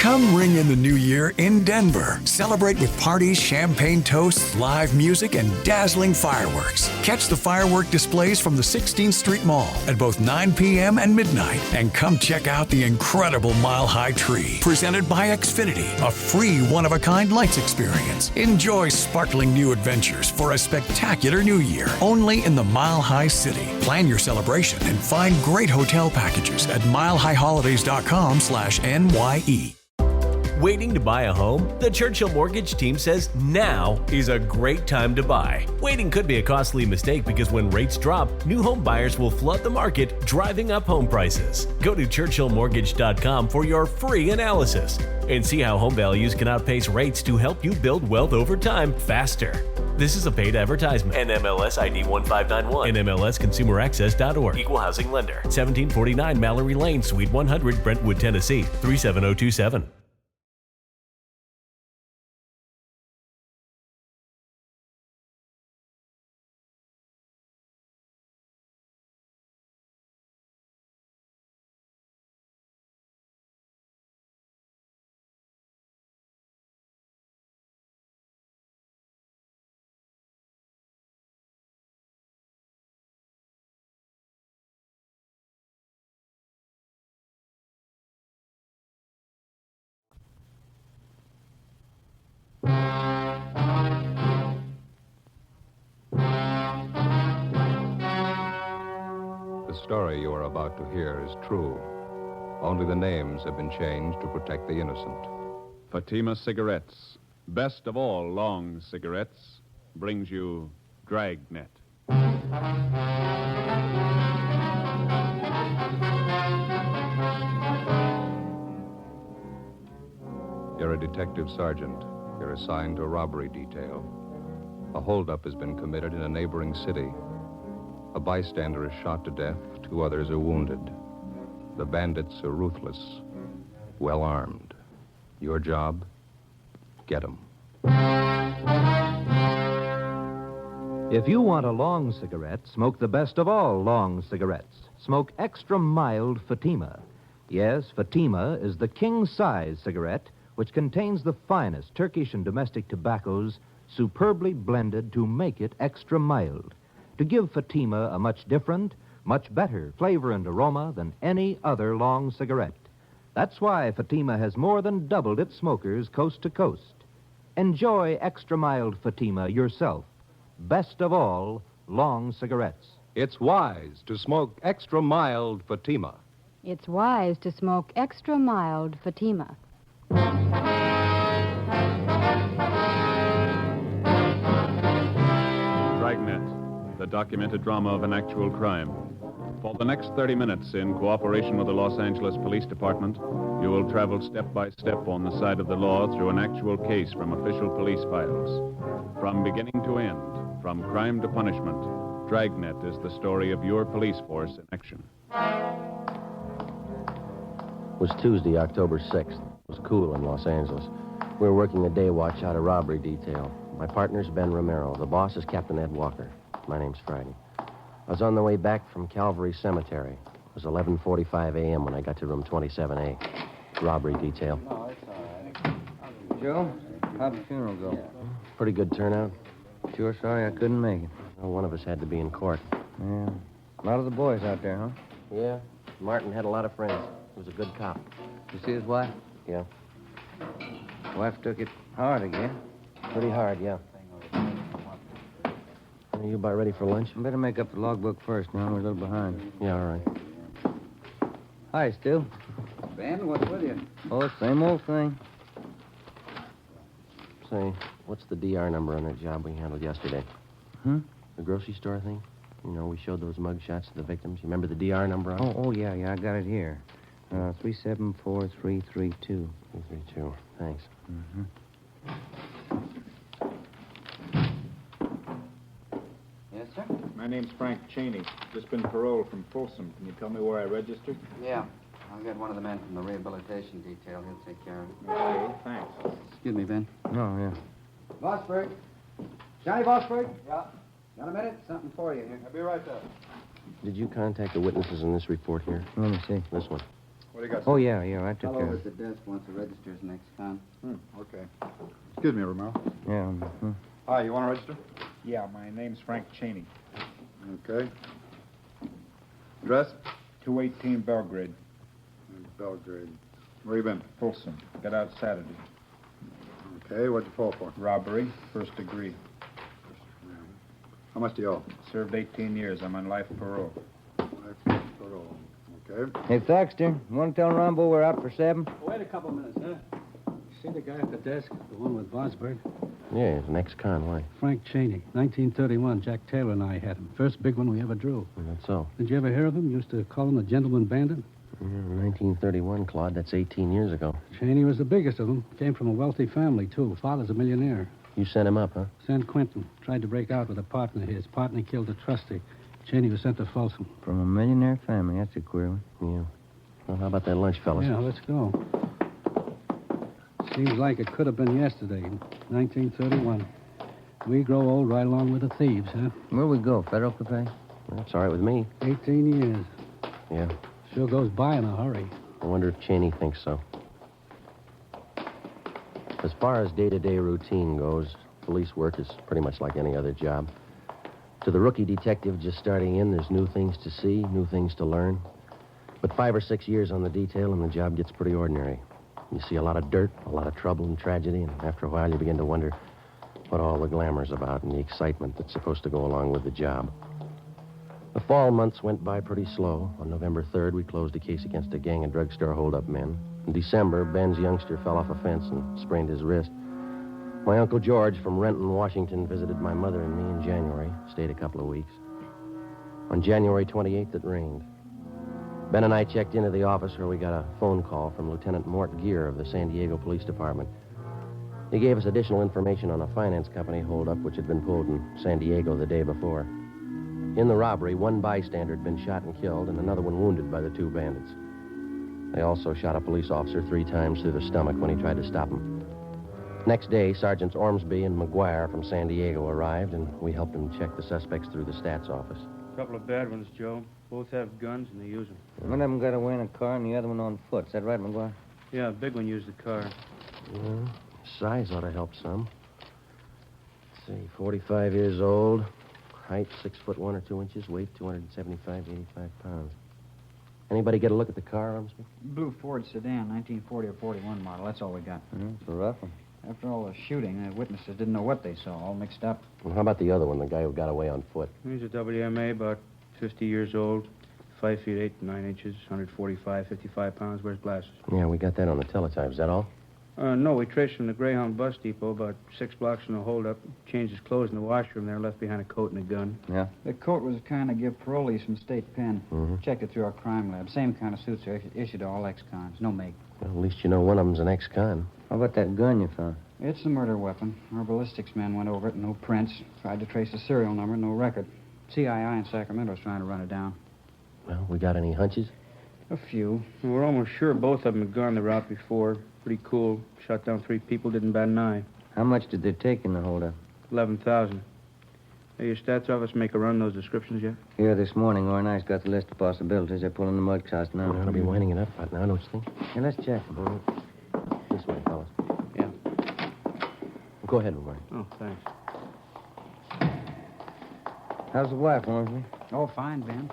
Come ring in the new year in Denver. Celebrate with parties, champagne toasts, live music, and dazzling fireworks. Catch the firework displays from the 16th Street Mall at both 9 p.m. and midnight. And come check out the incredible Mile High Tree, presented by Xfinity, a free one-of-a-kind lights experience. Enjoy sparkling new adventures for a spectacular new year, only in the Mile High City. Plan your celebration and find great hotel packages at milehighholidays.com/NYE. Waiting to buy a home? The Churchill Mortgage team says now is a great time to buy. Waiting could be a costly mistake because when rates drop, new home buyers will flood the market, driving up home prices. Go to churchillmortgage.com for your free analysis and see how home values can outpace rates to help you build wealth over time faster. This is a paid advertisement. NMLS ID 1591. NMLSconsumeraccess.org. Equal housing lender. 1749 Mallory Lane, Suite 100, Brentwood, Tennessee. 37027. The story you are about to hear is true. Only the names have been changed to protect the innocent. Fatima Cigarettes, best of all long cigarettes, brings you Dragnet. You're a detective sergeant. You're assigned to a robbery detail. A holdup has been committed in a neighboring city. A bystander is shot to death. 2 others are wounded. The bandits are ruthless, well armed. Your job? Get 'em. If you want a long cigarette, smoke the best of all long cigarettes. Smoke extra mild Fatima. Yes, Fatima is the king-size cigarette which contains the finest Turkish and domestic tobaccos superbly blended to make it extra mild, to give Fatima a much different, much better flavor and aroma than any other long cigarette. That's why Fatima has more than doubled its smokers coast to coast. Enjoy extra mild Fatima yourself. Best of all, long cigarettes. It's wise to smoke extra mild Fatima. It's wise to smoke extra mild Fatima. Dragnet, the documented drama of an actual crime. For the next 30 minutes, in cooperation with the Los Angeles Police Department, you will travel step by step on the side of the law through an actual case from official police files. From beginning to end, from crime to punishment, Dragnet is the story of your police force in action. It was Tuesday, October 6th. It was cool in Los Angeles. We were working a day watch out of robbery detail. My partner's Ben Romero. The boss is Captain Ed Walker. My name's Friday. I was on the way back from Calvary Cemetery. It was 11:45 a.m. when I got to room 27A. Robbery detail. No, it's all right. Joe, how'd the funeral go? Pretty good turnout. Sure sorry I couldn't make it. Well, one of us had to be in court. Yeah. A lot of the boys out there, huh? Yeah. Martin had a lot of friends. He was a good cop. You see his wife? Yeah. Wife took it hard again. Pretty hard, yeah. Are you about ready for lunch? I better make up the logbook first. Now we're a little behind. Yeah, all right. Hi, Stu. Ben, what's with you? Oh, same old thing. Say, what's the DR number on that job we handled yesterday? Hmm? The grocery store thing? You know, we showed those mug shots to the victims. You remember the DR number on it? Oh, yeah, I got it here. 374332. 332. Thanks. Mm-hmm. Yes, sir? My name's Frank Cheney. Just been paroled from Folsom. Can you tell me where I registered? Yeah. I'll get one of the men from the rehabilitation detail. He'll take care of it. Okay, thanks. Excuse me, Ben. Oh, yeah. Vosberg. Johnny Vosberg? Yeah. Got a minute? Something for you here. I'll be right there. Did you contact the witnesses in this report here? Let me see. This one. What do you got? Oh, yeah, I took Fellow care over of at the desk wants to register as an ex-con. Okay. Excuse me, Romero. it. Yeah. Hi, you want to register? Yeah, my name's Frank Cheney. Okay. Address? 218 Belgrade. Belgrade. Where you been? Folsom. Got out Saturday. Okay, what'd you fall for? Robbery, first degree. How much do you owe? Served 18 years. I'm on life parole. Life parole. Okay. Hey, Thaxter, you want to tell Rombo we're out for 7? Wait a couple minutes, huh? See the guy at the desk, the one with Vosberg? Yeah, he's an ex-con. Why? Frank Cheney, 1931. Jack Taylor and I had him. First big one we ever drew. That's so. Did you ever hear of him? Used to call him the Gentleman Bandit. 1931, Claude. That's 18 years ago. Cheney was the biggest of them. Came from a wealthy family, too. Father's a millionaire. You sent him up, huh? San Quentin. Tried to break out with a partner of his. Partner killed a trustee. Cheney was sent to Folsom. From a millionaire family. That's a queer one. Yeah. Well, how about that lunch, fellas? Yeah, let's go. Seems like it could have been yesterday, 1931. We grow old right along with the thieves, huh? Where we go? Federal Cafe? That's all right with me. 18 years. Yeah. Sure goes by in a hurry. I wonder if Cheney thinks so. As far as day-to-day routine goes, police work is pretty much like any other job. To the rookie detective just starting in, there's new things to see, new things to learn. But 5 or 6 years on the detail and the job gets pretty ordinary. You see a lot of dirt, a lot of trouble and tragedy, and after a while you begin to wonder what all the glamour's about and the excitement that's supposed to go along with the job. The fall months went by pretty slow. On November 3rd, we closed a case against a gang of drugstore holdup men. In December, Ben's youngster fell off a fence and sprained his wrist. My Uncle George from Renton, Washington, visited my mother and me in January, stayed a couple of weeks. On January 28th, it rained. Ben and I checked into the office where we got a phone call from Lieutenant Mort Gear of the San Diego Police Department. He gave us additional information on a finance company holdup which had been pulled in San Diego the day before. In the robbery, one bystander had been shot and killed and another one wounded by the two bandits. They also shot a police officer 3 times through the stomach when he tried to stop him. Next day, Sergeants Ormsby and McGuire from San Diego arrived, and we helped them check the suspects through the stats office. A couple of bad ones, Joe. Both have guns, and they use them. One of them got away in a car and the other one on foot. Is that right, McGuire? Yeah, a big one used the car. Well, size ought to help some. Let's see, 45 years old, height 6 foot 1 or 2 inches, weight 275 to 85 pounds. Anybody get a look at the car, Ormsby? Blue Ford sedan, 1940 or 41 model. That's all we got. It's a rough one. After all the shooting, the witnesses didn't know what they saw, all mixed up. Well, how about the other one, the guy who got away on foot? He's a WMA, about 50 years old, 5 feet 8 and 9 inches, 145, 55 pounds, wears glasses. Yeah, we got that on the teletype. Is that all? No, we traced from the Greyhound bus depot about 6 blocks from the holdup. Changed his clothes in the washroom there, left behind a coat and a gun. Yeah? The coat was the kind of give parolees from state pen. Mm-hmm. Checked it through our crime lab. Same kind of suits are issued to all ex-cons. No make. Well, at least you know one of them's an ex-con. How about that gun you found? It's a murder weapon. Our ballistics men went over it, no prints. Tried to trace the serial number, no record. CII in Sacramento's trying to run it down. Well, we got any hunches? A few. We're almost sure both of them had gone the route before. Pretty cool. Shot down 3 people, didn't bat an eye. How much did they take in the holdup? 11,000. Hey, your stats office make a run those descriptions yet? Here this morning, Orr and I's got the list of possibilities. They're pulling the mud shots now. We ought to be winding it up right now, don't you think? Yeah, let's check. This way, fellas. Yeah. Go ahead, Roy. Oh, thanks. How's the wife, Ormsby? Oh, fine, Ben.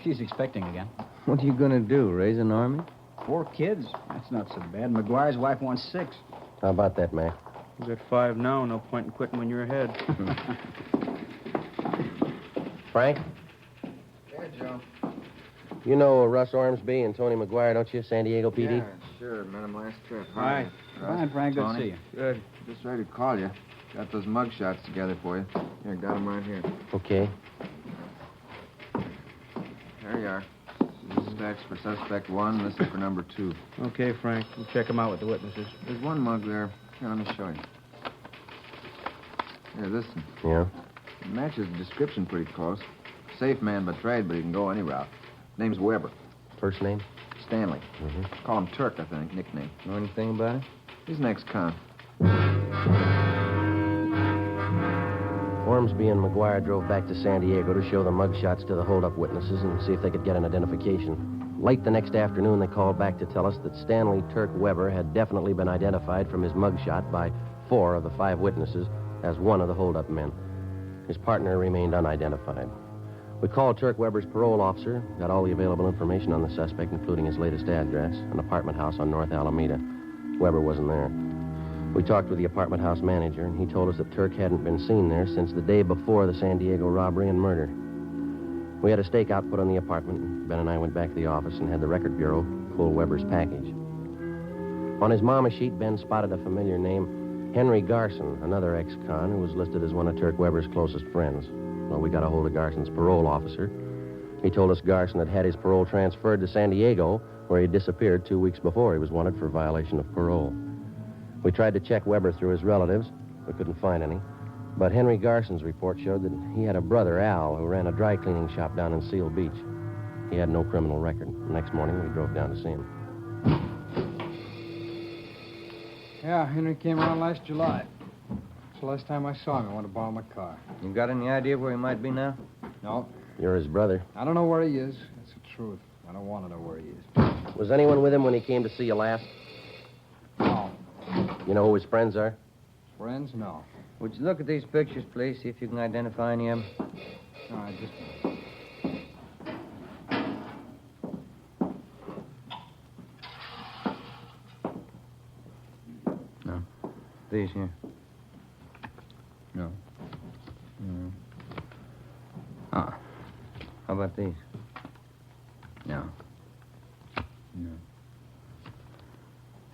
She's expecting again. What are you going to do, raise an army? 4 kids. That's not so bad. McGuire's wife wants 6. How about that, Mac? You got 5 now. No point in quitting when you're ahead. Frank? Yeah, Joe. You know Russ Ormsby and Tony McGuire, don't you? San Diego PD? Yeah, sure. Met him last trip. Hi. Fine, Frank. Good to Tony. see you. Good. Just ready to call you. Got those mug shots together for you. Here, got them right here. Okay. There you are. Suspects for suspect 1, this is for number 2. Okay, Frank. We'll check them out with the witnesses. There's one mug there. Here, let me show you. Here, this one. Yeah? It matches the description pretty close. Safe man by trade, but he can go any route. Name's Weber. First name? Stanley. Mm-hmm. Call him Turk, I think, nickname. Know anything about it? He's an ex-con. Ormsby and McGuire drove back to San Diego to show the mugshots to the holdup witnesses and see if they could get an identification. Late the next afternoon, they called back to tell us that Stanley Turk Weber had definitely been identified from his mugshot by 4 of the 5 witnesses as one of the holdup men. His partner remained unidentified. We called Turk Weber's parole officer, got all the available information on the suspect, including his latest address, an apartment house on North Alameda. Weber wasn't there. We talked with the apartment house manager, and he told us that Turk hadn't been seen there since the day before the San Diego robbery and murder. We had a stakeout put on the apartment, and Ben and I went back to the office and had the record bureau pull Weber's package. On his mama sheet, Ben spotted a familiar name, Henry Garson, another ex-con who was listed as one of Turk Weber's closest friends. Well, we got a hold of Garson's parole officer. He told us Garson had had his parole transferred to San Diego, where he disappeared 2 weeks before he was wanted for violation of parole. We tried to check Weber through his relatives. We couldn't find any. But Henry Garson's report showed that he had a brother, Al, who ran a dry cleaning shop down in Seal Beach. He had no criminal record. The next morning, we drove down to see him. Yeah, Henry came around last July. It's the last time I saw him. I wanted to borrow my car. You got any idea where he might be now? No. You're his brother. I don't know where he is. That's the truth. I don't want to know where he is. Was anyone with him when he came to see you last? No. You know who his friends are? Friends? No. Would you look at these pictures, please, see if you can identify any of them? No, I just... No. These here? No. No. Ah. How about these? No. No.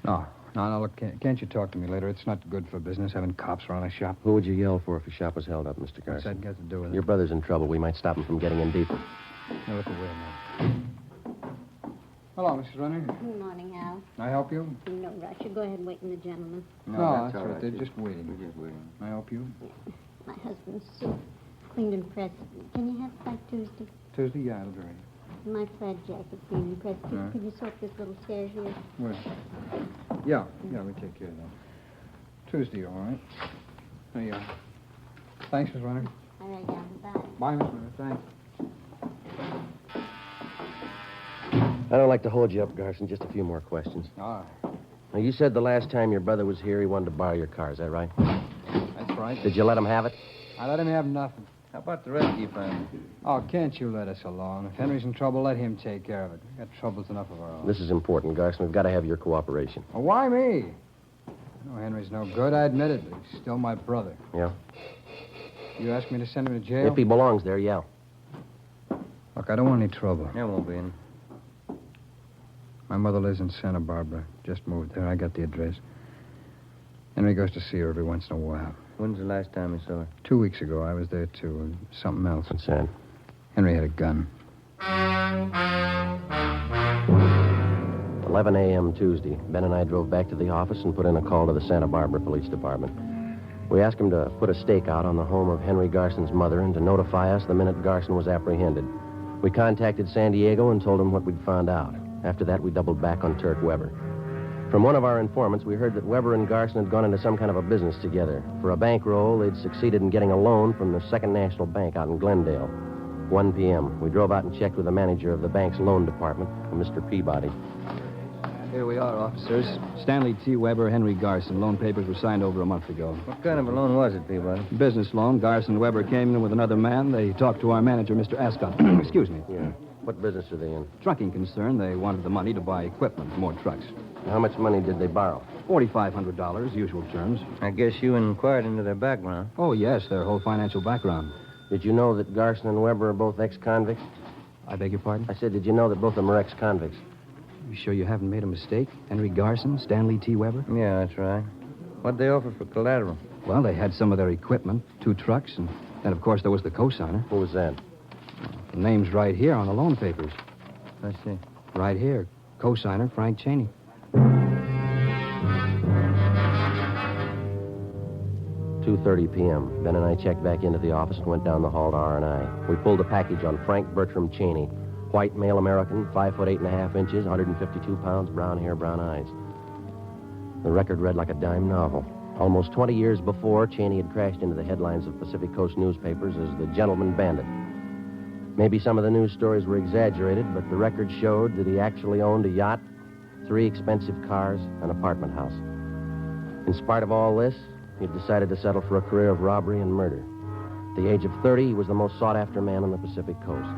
No. No, look, can't you talk to me later? It's not good for business having cops around a shop. Who would you yell for if a shop was held up, Mr. Garson? What's that got to do with it? Your brother's in trouble. We might stop him from getting in deeper. Now, look away now. Hello, Mrs. Runner. Good morning, Al. Can I help you? No rush. You go ahead and wait in the gentleman. No, that's all right. They're just waiting. We're just waiting. Can I help you? My husband's suit cleaned and pressed. Can you have it by Tuesday? Tuesday? Yeah, it'll be ready. My plaid jacket cleaned and pressed. Could you soak this little stairs here? Where? Yeah, we take care of that. Tuesday, all right. There you are. Thanks, Miss Runner. All right, Al. Bye. Bye, Miss Runner. Thanks. I don't like to hold you up, Garson. Just a few more questions. All right. Now, you said the last time your brother was here, he wanted to borrow your car. Is that right? That's right. Did you let him have it? I let him have nothing. How about the rescue family? Oh, can't you let us alone? If Henry's in trouble, let him take care of it. We've got troubles enough of our own. This is important, Garson. We've got to have your cooperation. Well, why me? I know Henry's no good. I admit it, but he's still my brother. Yeah? You asked me to send him to jail? If he belongs there, yeah. Look, I don't want any trouble. There won't be any. My mother lives in Santa Barbara. Just moved there. I got the address. Henry goes to see her every once in a while. When's the last time you saw her? 2 weeks ago, I was there, too, and something else. What's that? Henry had a gun. 11 a.m. Tuesday. Ben and I drove back to the office and put in a call to the Santa Barbara Police Department. We asked him to put a stakeout on the home of Henry Garson's mother and to notify us the minute Garson was apprehended. We contacted San Diego and told him what we'd found out. After that, we doubled back on Turk Weber. From one of our informants, we heard that Weber and Garson had gone into some kind of a business together. For a bankroll, they'd succeeded in getting a loan from the Second National Bank out in Glendale. 1 p.m. We drove out and checked with the manager of the bank's loan department, Mr. Peabody. Here we are, officers. Stanley T. Weber, Henry Garson. Loan papers were signed over a month ago. What kind of a loan was it, Peabody? Business loan. Garson and Weber came in with another man. They talked to our manager, Mr. Ascot. Excuse me. Yeah. What business are they in? Trucking concern. They wanted the money to buy equipment, more trucks. How much money did they borrow? $4,500, usual terms. I guess you inquired into their background. Oh, yes, their whole financial background. Did you know that Garson and Weber are both ex-convicts? I beg your pardon? I said, did you know that both of them are ex-convicts? You sure you haven't made a mistake? Henry Garson, Stanley T. Weber? Yeah, that's right. What'd they offer for collateral? Well, they had some of their equipment, 2 trucks, and then, of course, there was the cosigner. Who was that? The name's right here on the loan papers. I see. Right here. Cosigner, Frank Cheney. 2:30 p.m. Ben and I checked back into the office and went down the hall to R&I. We pulled a package on Frank Bertram Cheney. White, male American, 5 foot 8.5 inches, 152 pounds, brown hair, brown eyes. The record read like a dime novel. Almost 20 years before, Cheney had crashed into the headlines of Pacific Coast newspapers as the gentleman bandit. Maybe some of the news stories were exaggerated, but the record showed that he actually owned a yacht, 3 expensive cars, an apartment house. In spite of all this, he decided to settle for a career of robbery and murder. At the age of 30, he was the most sought-after man on the Pacific Coast.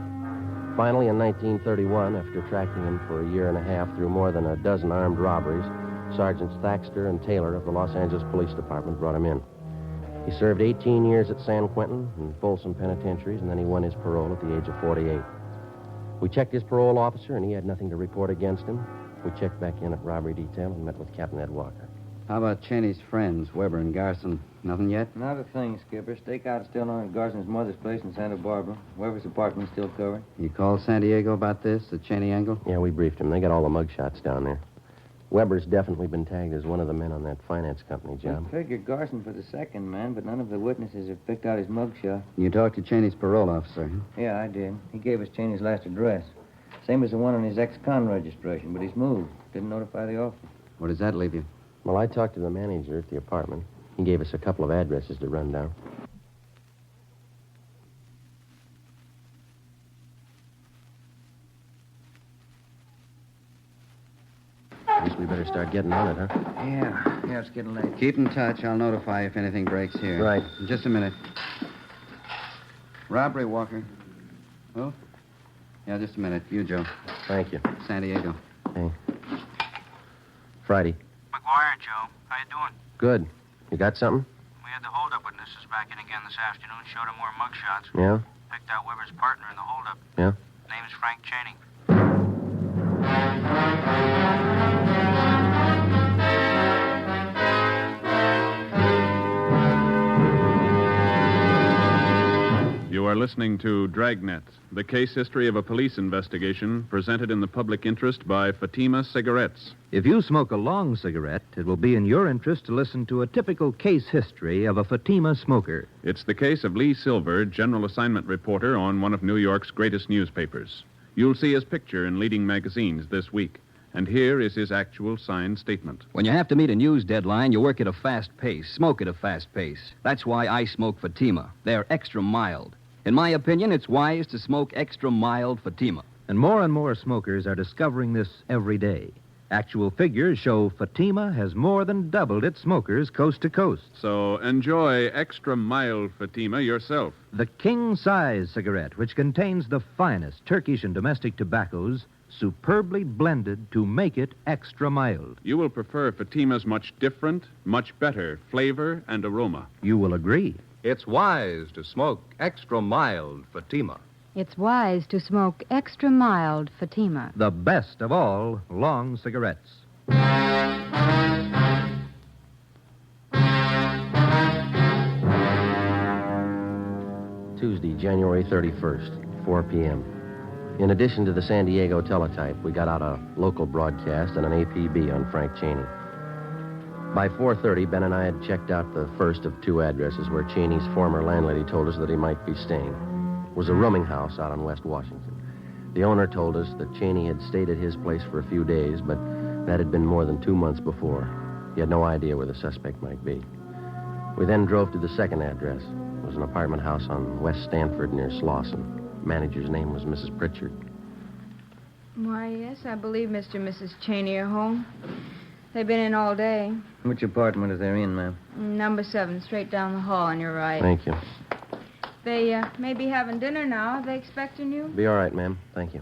Finally, in 1931, after tracking him for a year and a half through more than a dozen armed robberies, Sergeants Thaxter and Taylor of the Los Angeles Police Department brought him in. He served 18 years at San Quentin and Folsom penitentiaries, and then he won his parole at the age of 48. We checked his parole officer, and he had nothing to report against him. We checked back in at robbery detail and met with Captain Ed Walker. How about Cheney's friends, Weber and Garson? Nothing yet? Not a thing, Skipper. Stakeout's still on at Garson's mother's place in Santa Barbara. Weber's apartment's still covered. You called San Diego about this, the Cheney angle? Yeah, we briefed him. They got all the mugshots down there. Weber's definitely been tagged as one of the men on that finance company job. We figured Garson for the second man, but none of the witnesses have picked out his mugshot. You talked to Cheney's parole officer, huh? Yeah, I did. He gave us Cheney's last address. Same as the one on his ex-con registration, but he's moved. Didn't notify the office. Where does that leave you? Well, I talked to the manager at the apartment. He gave us a couple of addresses to run down. I guess we better start getting on it, huh? Yeah, it's getting late. Keep in touch. I'll notify you if anything breaks here. Right. In just a minute. Robbery, Walker. Oh? Yeah, just a minute. You, Joe. Thank you. San Diego. Hey. Friday. McGuire, Joe. How you doing? Good. You got something? We had the holdup witnesses back in again this afternoon. Showed them more mugshots. Yeah? Picked out Weber's partner in the holdup. Yeah? Name's Frank Cheney. You are listening to Dragnet, the case history of a police investigation presented in the public interest by Fatima Cigarettes. If you smoke a long cigarette, it will be in your interest to listen to a typical case history of a Fatima smoker. It's the case of Lee Silver, general assignment reporter on one of New York's greatest newspapers. You'll see his picture in leading magazines this week. And here is his actual signed statement. When you have to meet a news deadline, you work at a fast pace, smoke at a fast pace. That's why I smoke Fatima. They're extra mild. In my opinion, it's wise to smoke extra mild Fatima. And more smokers are discovering this every day. Actual figures show Fatima has more than doubled its smokers coast to coast. So enjoy extra mild Fatima yourself. The king-size cigarette, which contains the finest Turkish and domestic tobaccos, superbly blended to make it extra mild. You will prefer Fatima's much different, much better flavor and aroma. You will agree. It's wise to smoke extra mild Fatima. It's wise to smoke extra mild Fatima. The best of all long cigarettes. Tuesday, January 31st, 4 p.m. In addition to the San Diego teletype, we got out a local broadcast and an APB on Frank Cheney. By 4:30, Ben and I had checked out the first of 2 addresses where Cheney's former landlady told us that he might be staying. It was a rooming house out on West Washington. The owner told us that Cheney had stayed at his place for a few days, but that had been more than 2 months before. He had no idea where the suspect might be. We then drove to the second address. It was an apartment house on West Stanford near Slauson. Manager's name was Mrs. Pritchard. Why, yes, I believe Mr. and Mrs. Cheney are home. They've been in all day. Which apartment is they in, ma'am? Number 7, straight down the hall on your right. Thank you. They may be having dinner now. Are they expecting you? Be all right, ma'am. Thank you.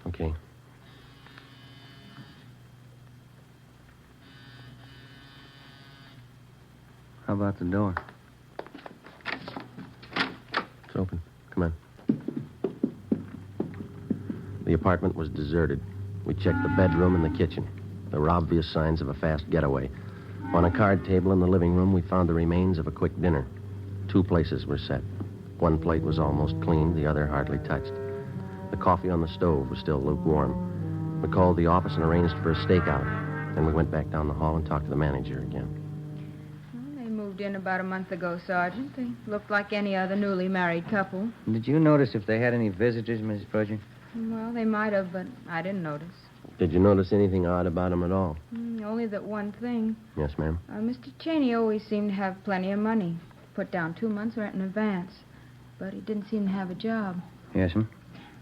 Okay. How about the door? It's open. Come on. The apartment was deserted. We checked the bedroom and the kitchen. There were obvious signs of a fast getaway. On a card table in the living room, we found the remains of a quick dinner. 2 places were set. One plate was almost clean, the other hardly touched. The coffee on the stove was still lukewarm. We called the office and arranged for a stakeout. Then we went back down the hall and talked to the manager again. Well, they moved in about a month ago, Sergeant. They looked like any other newly married couple. Did you notice if they had any visitors, Mrs. Pritchard? Well, they might have, but I didn't notice. Did you notice anything odd about him at all? Only that one thing. Yes, ma'am. Mr. Cheney always seemed to have plenty of money. Put down 2 months' rent in advance. But he didn't seem to have a job. Yes, ma'am?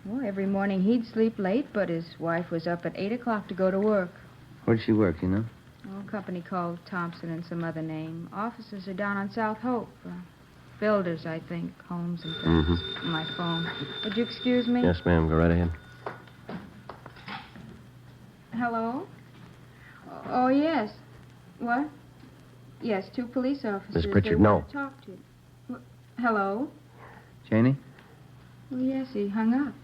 Well, every morning he'd sleep late, but his wife was up at 8 o'clock to go to work. Where'd she work, you know? A company called Thompson and some other name. Offices are down on South Hope. Builders, I think. Homes and things. Mm-hmm. My phone. Would you excuse me? Yes, ma'am. Go right ahead. Hello? Oh, yes. What? Yes, 2 police officers. Miss Pritchard, they no. want to talk to you. Hello? Cheney? Well, yes, he hung up.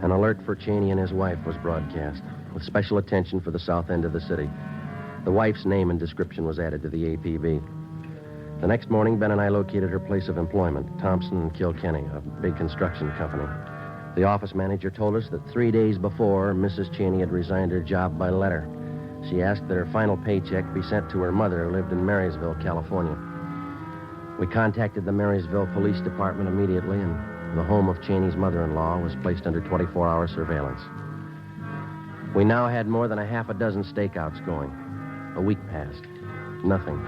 An alert for Cheney and his wife was broadcast, with special attention for the south end of the city. The wife's name and description was added to the APB. The next morning, Ben and I located her place of employment, Thompson and Kilkenny, a big construction company. The office manager told us that 3 days before, Mrs. Cheney had resigned her job by letter. She asked that her final paycheck be sent to her mother, who lived in Marysville, California. We contacted the Marysville Police Department immediately, and the home of Cheney's mother-in-law was placed under 24-hour surveillance. We now had more than a half a dozen stakeouts going. A week passed. Nothing.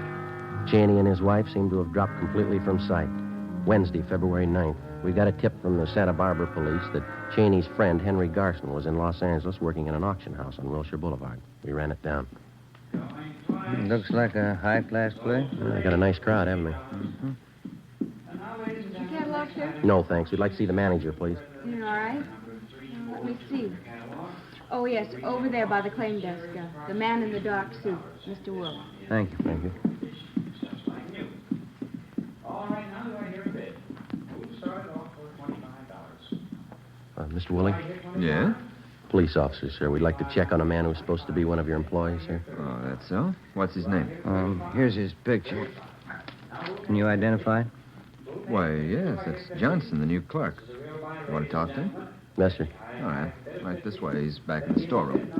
Cheney and his wife seemed to have dropped completely from sight. Wednesday, February 9th, we got a tip from the Santa Barbara police that Cheney's friend, Henry Garson, was in Los Angeles working in an auction house on Wilshire Boulevard. We ran it down. Looks like a high-class place. I got a nice crowd, haven't we? Mm-hmm. Did you catalog, sir? No, thanks. We'd like to see the manager, please. You all right? Let me see. Oh, yes, over there by the claim desk. The man in the dark suit, Mr. Will. Thank you. Thank you. Mr. Willing? Yeah? Police officer, sir. We'd like to check on a man who's supposed to be one of your employees, sir. Oh, that's so? What's his name? Here's his picture. Can you identify it? Why, yes, that's Johnson, the new clerk. You want to talk to him? Yes, sir. All right. Right this way. He's back in the storeroom.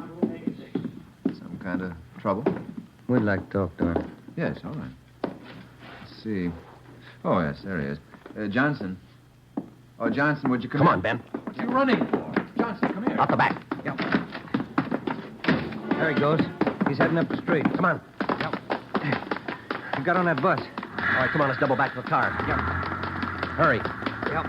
Some kind of trouble? We'd like to talk to him. Yes, all right. Let's see. Oh, yes, there he is. Johnson. Oh, Johnson, would you come on, Ben. What are you running for? Johnson, come here. Out the back. Yep. There he goes. He's heading up the street. Come on. Yep. He got on that bus. All right, come on, let's double back to the car. Yep. Hurry. Yep.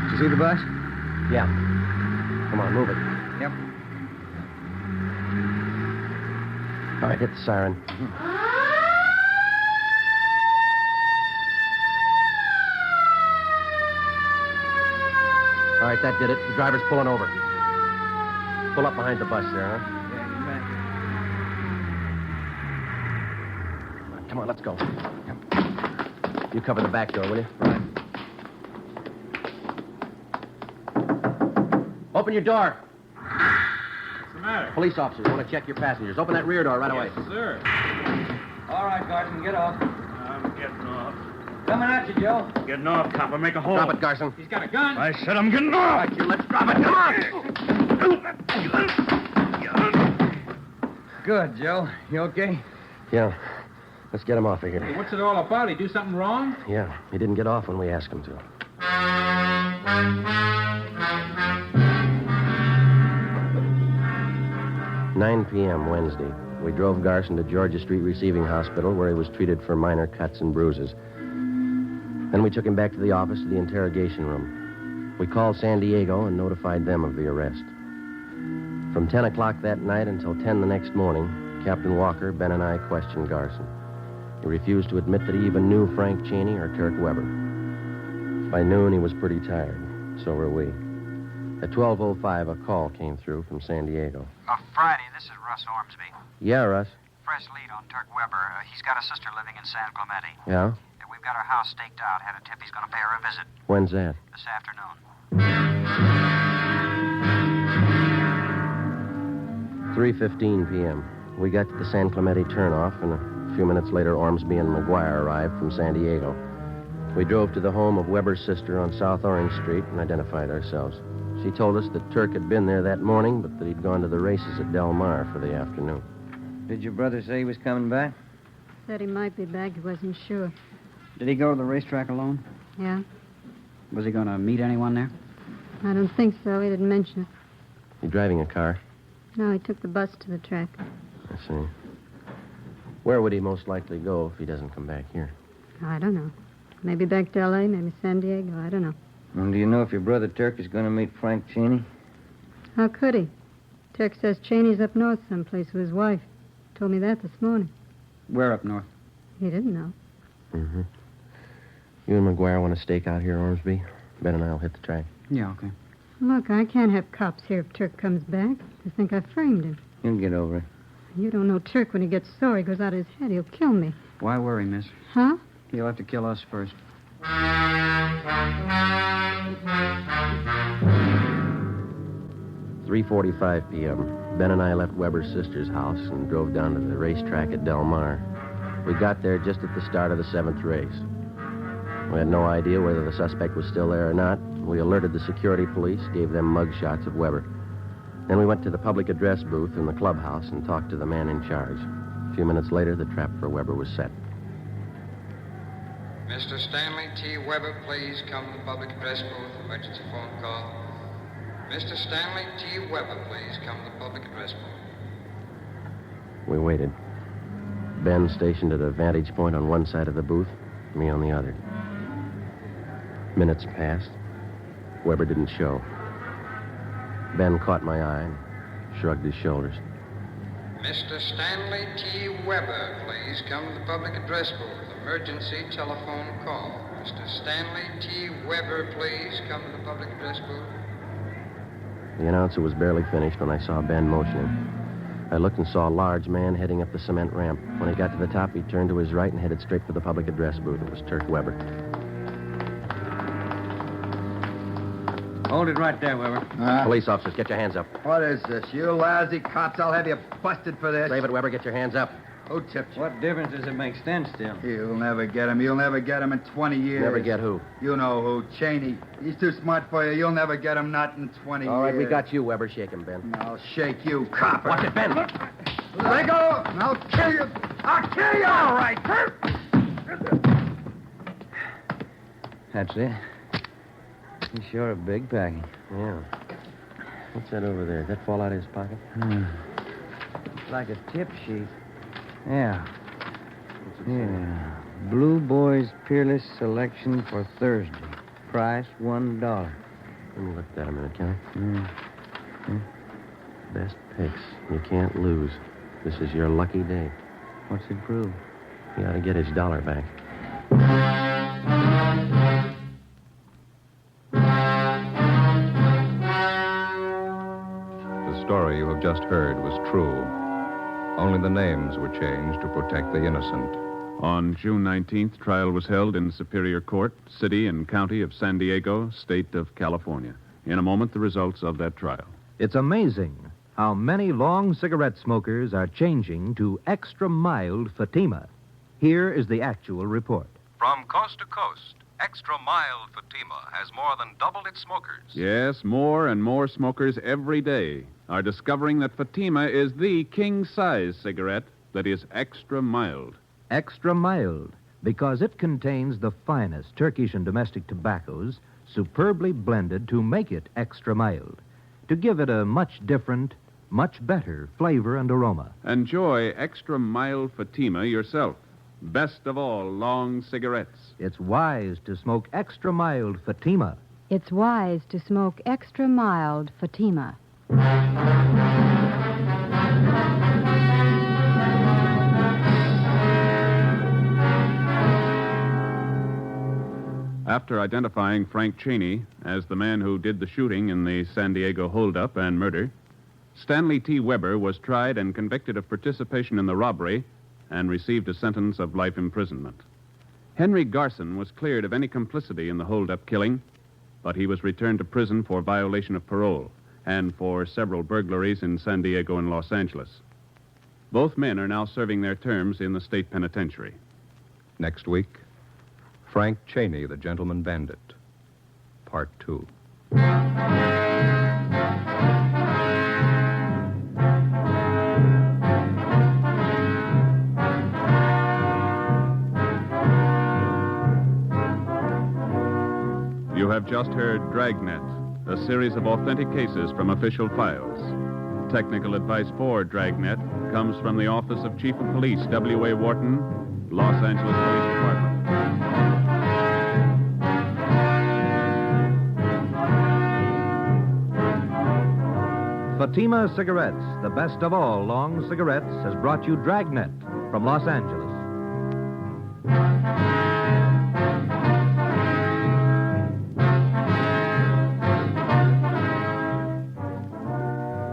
Did you see the bus? Yeah. Come on, move it. Yep. All right, hit the siren. All right, that did it. The driver's pulling over. Pull up behind the bus there, huh? Yeah, Come on, let's go. You cover the back door, will you? Right. Open your door. What's the matter? Police officers want to check your passengers. Open that rear door right away. Yes, sir. All right, Garson, get off. I'm getting off. Coming at you, Joe. Getting off, copper. Make a hole. Drop it, Garson. He's got a gun. I said I'm getting off. Right, you let's drop it. Come on. Good, Joe. You okay? Yeah. Let's get him off of here. Hey, what's it all about? He do something wrong? Yeah, he didn't get off when we asked him to. "9 p.m. Wednesday. We drove Garson to Georgia Street Receiving Hospital, where he was treated for minor cuts and bruises. Then we took him back to the office to the interrogation room. We called San Diego and notified them of the arrest. From 10 o'clock that night until 10 the next morning, Captain Walker, Ben, and I questioned Garson. He refused to admit that he even knew Frank Cheney or Turk Weber. By noon, he was pretty tired. So were we. At 12:05, a call came through from San Diego. Friday, this is Russ Ormsby. Yeah, Russ. Fresh lead on Turk Weber. He's got a sister living in San Clemente. Yeah? We've got her house staked out. Had a tip he's going to pay her a visit When's that? this afternoon. 3:15 p.m. We got to the San Clemente turnoff, and a few minutes later, Ormsby and McGuire arrived from San Diego. We drove to the home of Weber's sister on South Orange Street and identified ourselves. She told us that Turk had been there that morning, but that he'd gone to the races at Del Mar for the afternoon. Did your brother say he was coming back? Said he might be back. He wasn't sure. Did he go to the racetrack alone? Yeah? Was he going to meet anyone there? I don't think so. He didn't mention it. You driving a car? No, he took the bus to the track. I see. Where would he most likely go if he doesn't come back here? I don't know. Maybe back to L.A., maybe San Diego. I don't know. Well, do you know if your brother Turk is going to meet Frank Cheney? How could he? Turk says Cheney's up north someplace with his wife. Told me that this morning. Where up north? He didn't know. Mm-hmm. You and McGuire want to stake out here, Ormsby? Ben and I'll hit the track. Yeah, okay. Look, I can't have cops here if Turk comes back. They think I framed him. You'll get over it. You don't know Turk. When he gets sore, he goes out of his head. He'll kill me. Why worry, miss? Huh? He'll have to kill us first. 3:45 p.m. Ben and I left Weber's sister's house and drove down to the racetrack at Del Mar. We got there just at the start of the 7th race. We had no idea whether the suspect was still there or not. We alerted the security police, gave them mug shots of Weber. Then we went to the public address booth in the clubhouse and talked to the man in charge. A few minutes later, the trap for Weber was set. Mr. Stanley T. Weber, please come to the public address booth. Emergency phone call. Mr. Stanley T. Weber, please come to the public address booth. We waited. Ben stationed at a vantage point on one side of the booth, me on the other. Minutes passed. Weber didn't show. Ben caught my eye and shrugged his shoulders. Mr. Stanley T. Weber, please come to the public address booth. Emergency telephone call. Mr. Stanley T. Weber, please come to the public address booth. The announcer was barely finished when I saw Ben motioning. I looked and saw a large man heading up the cement ramp. When he got to the top, he turned to his right and headed straight for the public address booth. It was Turk Weber. Hold it right there, Weber. Police officers, get your hands up. What is this? You lousy cops, I'll have you busted for this. Save it, Weber. Get your hands up. Who tipped you? What difference does it make? Stand still. You'll never get him. You'll never get him in 20 years. Never get who? You know who. Cheney. He's too smart for you. You'll never get him, not in 20 years. All right, we got you, Weber. Shake him, Ben. I'll shake you, copper. Watch it, Ben. Let go, and I'll kill you. I'll kill you. All right. That's it. He's sure a big package. Yeah. What's that over there? Did that fall out of his pocket? It's like a tip sheet. Yeah. Yeah. Blue Boys Peerless Selection for Thursday. Price $1. Let me look at that a minute, can I? Best picks. You can't lose. This is your lucky day. What's it prove? He ought to get his dollar back. The story you have just heard was true. Only the names were changed to protect the innocent. On June 19th, trial was held in Superior Court, City and County of San Diego, State of California. In a moment, the results of that trial. It's amazing how many long cigarette smokers are changing to extra mild Fatima. Here is the actual report. From coast to coast, extra mild Fatima has more than doubled its smokers. Yes, more and more smokers every day are discovering that Fatima is the king-size cigarette that is extra mild. Extra mild, because it contains the finest Turkish and domestic tobaccos superbly blended to make it extra mild, to give it a much different, much better flavor and aroma. Enjoy extra mild Fatima yourself. Best of all long cigarettes. It's wise to smoke extra mild Fatima. It's wise to smoke extra mild Fatima. After identifying Frank Cheney as the man who did the shooting in the San Diego holdup and murder, Stanley T. Weber was tried and convicted of participation in the robbery and received a sentence of life imprisonment. Henry Garson was cleared of any complicity in the holdup killing, but he was returned to prison for violation of parole and for several burglaries in San Diego and Los Angeles. Both men are now serving their terms in the state penitentiary. Next week, Frank Cheney, the Gentleman Bandit, Part 2. have just heard Dragnet, a series of authentic cases from official files. Technical advice for Dragnet comes from the Office of Chief of Police W.A. Wharton, Los Angeles Police Department. Fatima Cigarettes, the best of all long cigarettes, has brought you Dragnet from Los Angeles.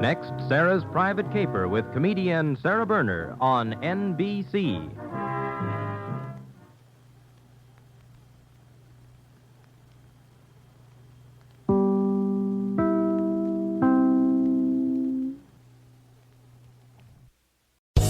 Next, Sarah's Private Caper with comedian Sarah Berner on NBC.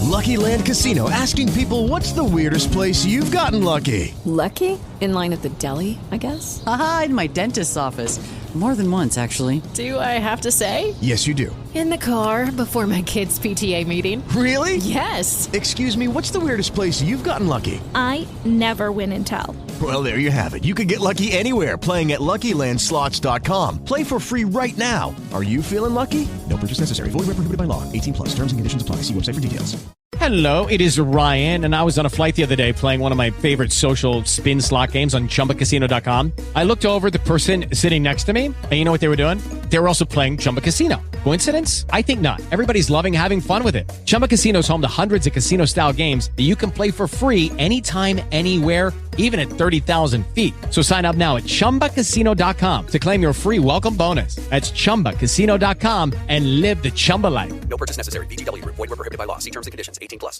Lucky Land Casino, asking people, what's the weirdest place you've gotten lucky? Lucky? In line at the deli, I guess? Aha, in my dentist's office. More than once, actually. Do I have to say? Yes, you do. In the car before my kids' PTA meeting. Really? Yes. Excuse me, what's the weirdest place you've gotten lucky? I never win and tell. Well, there you have it. You can get lucky anywhere, playing at LuckyLandSlots.com. Play for free right now. Are you feeling lucky? No purchase necessary. Void where prohibited by law. 18+. Terms and conditions apply. See website for details. Hello, it is Ryan, and I was on a flight the other day playing one of my favorite social spin slot games on ChumbaCasino.com. I looked over at the person sitting next to me, and you know what they were doing? They were also playing Chumba Casino. Coincidence? I think not. Everybody's loving having fun with it. Chumba Casino is home to hundreds of casino-style games that you can play for free anytime, anywhere, even at 30,000 feet. So sign up now at ChumbaCasino.com to claim your free welcome bonus. That's ChumbaCasino.com and live the Chumba life. No purchase necessary. VGW. Void where prohibited by law. See terms and conditions. 18+.